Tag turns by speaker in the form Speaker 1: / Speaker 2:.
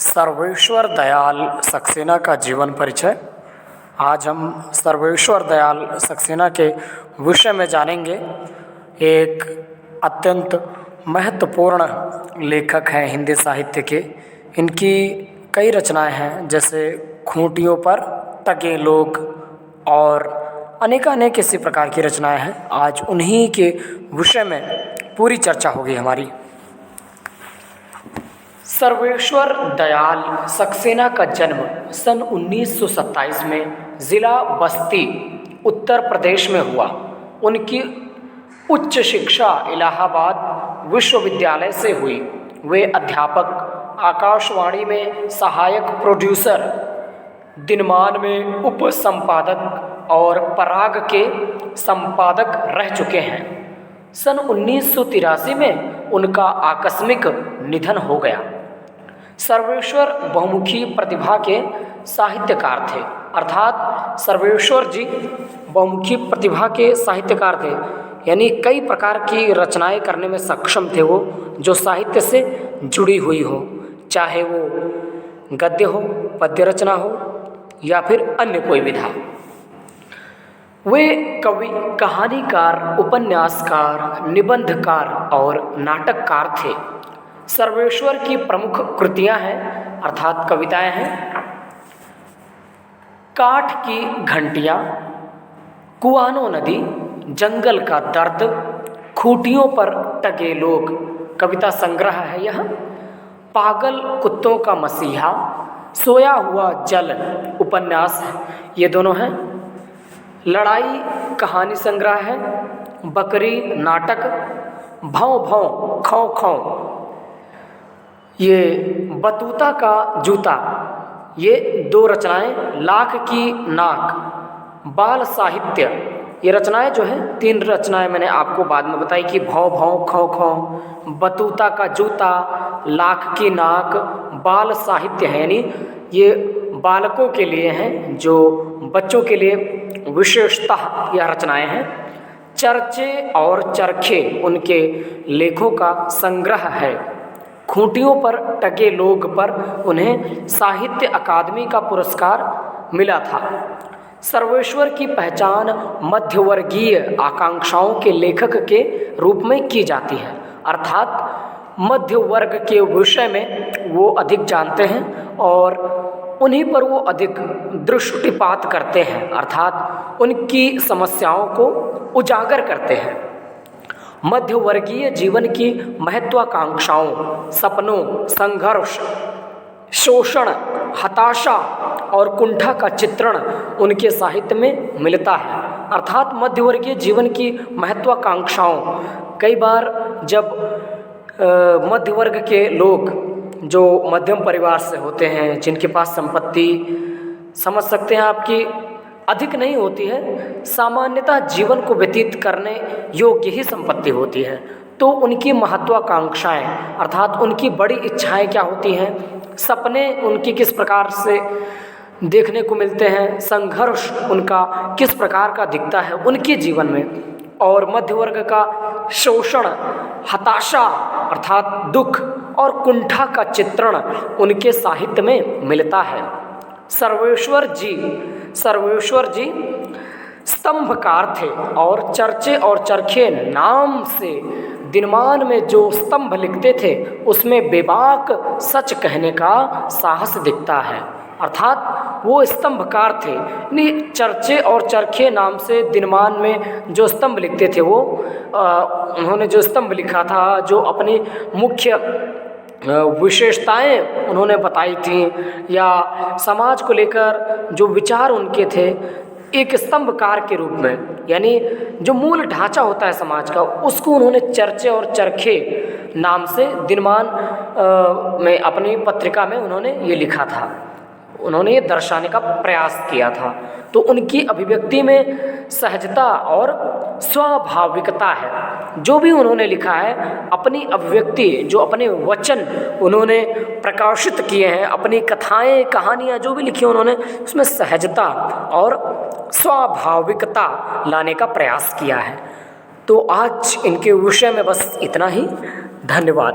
Speaker 1: सर्वेश्वर दयाल सक्सेना का जीवन परिचय। आज हम सर्वेश्वर दयाल सक्सेना के विषय में जानेंगे। एक अत्यंत महत्वपूर्ण लेखक हैं हिंदी साहित्य के। इनकी कई रचनाएं हैं, जैसे खूंटियों पर, टके लोग और अनेक इसी प्रकार की रचनाएं हैं। आज उन्हीं के विषय में पूरी चर्चा होगी हमारी। सर्वेश्वर दयाल सक्सेना का जन्म सन 1927 में ज़िला बस्ती, उत्तर प्रदेश में हुआ। उनकी उच्च शिक्षा इलाहाबाद विश्वविद्यालय से हुई। वे अध्यापक, आकाशवाणी में सहायक प्रोड्यूसर, दिनमान में उप संपादक और पराग के संपादक रह चुके हैं। सन 1983 में उनका आकस्मिक निधन हो गया। सर्वेश्वर बहुमुखी प्रतिभा के साहित्यकार थे, अर्थात सर्वेश्वर जी बहुमुखी प्रतिभा के साहित्यकार थे, यानी कई प्रकार की रचनाएं करने में सक्षम थे वो, जो साहित्य से जुड़ी हुई हो, चाहे वो गद्य हो, पद्य रचना हो या फिर अन्य कोई विधा। वे कवि, कहानीकार, उपन्यासकार, निबंधकार और नाटककार थे। सर्वेश्वर की प्रमुख कृतियां हैं, अर्थात कविताएं हैं, काठ की घंटियां, कुआनो नदी, जंगल का दर्द, खूंटियों पर टके लोग कविता संग्रह है यह, पागल कुत्तों का मसीहा, सोया हुआ जल उपन्यास है, ये दोनों हैं। लड़ाई कहानी संग्रह है, बकरी नाटक, भौं भौं खौं खौं, ये बतूता का जूता, ये दो रचनाएं। लाख की नाक, बाल साहित्य, ये रचनाएं जो हैं, तीन रचनाएं मैंने आपको बाद में बताई कि भौं भौं खौं खौं, बतूता का जूता, लाख की नाक, बाल साहित्य है, यानी ये बालकों के लिए हैं, जो बच्चों के लिए विशेषतः यह रचनाएं हैं। चर्चे और चरखे उनके लेखों का संग्रह है। खूंटियों पर टके लोग पर उन्हें साहित्य अकादमी का पुरस्कार मिला था। सर्वेश्वर की पहचान मध्यवर्गीय आकांक्षाओं के लेखक के रूप में की जाती है, अर्थात मध्य वर्ग के विषय में वो अधिक जानते हैं और उन्हीं पर वो अधिक दृष्टिपात करते हैं, अर्थात उनकी समस्याओं को उजागर करते हैं। मध्यवर्गीय जीवन की महत्वाकांक्षाओं, सपनों, संघर्ष, शोषण, हताशा और कुंठा का चित्रण उनके साहित्य में मिलता है, अर्थात मध्यवर्गीय जीवन की महत्वाकांक्षाओं। कई बार जब मध्य वर्ग के लोग जो मध्यम परिवार से होते हैं, जिनके पास संपत्ति, समझ सकते हैं आपकी, अधिक नहीं होती है, सामान्यतः जीवन को व्यतीत करने योग्य ही संपत्ति होती है, तो उनकी महत्वाकांक्षाएं अर्थात उनकी बड़ी इच्छाएं क्या होती हैं, सपने उनकी किस प्रकार से देखने को मिलते हैं, संघर्ष उनका किस प्रकार का दिखता है उनके जीवन में, और मध्य वर्ग का शोषण, हताशा अर्थात दुख और कुंठा का चित्रण उनके साहित्य में मिलता है। सर्वेश्वर जी स्तंभकार थे और चर्चे और चरखे नाम से दिनमान में जो स्तंभ लिखते थे उसमें बेबाक सच कहने का साहस दिखता है, अर्थात वो स्तंभकार थे। नहीं, चर्चे और चरखे नाम से दिनमान में जो स्तंभ लिखते थे वो उन्होंने जो स्तंभ लिखा था, जो अपनी मुख्य विशेषताएं उन्होंने बताई थी या समाज को लेकर जो विचार उनके थे, एक स्तंभकार के रूप में, यानी जो मूल ढांचा होता है समाज का, उसको उन्होंने चर्चे और चरखे नाम से दिनमान में अपनी पत्रिका में उन्होंने ये लिखा था, उन्होंने ये दर्शाने का प्रयास किया था। तो उनकी अभिव्यक्ति में सहजता और स्वाभाविकता है। जो भी उन्होंने लिखा है, अपनी अभिव्यक्ति, जो अपने वचन उन्होंने प्रकाशित किए हैं, अपनी कथाएं, कहानियाँ जो भी लिखी उन्होंने, उसमें सहजता और स्वाभाविकता लाने का प्रयास किया है। तो आज इनके विषय में बस इतना ही। धन्यवाद।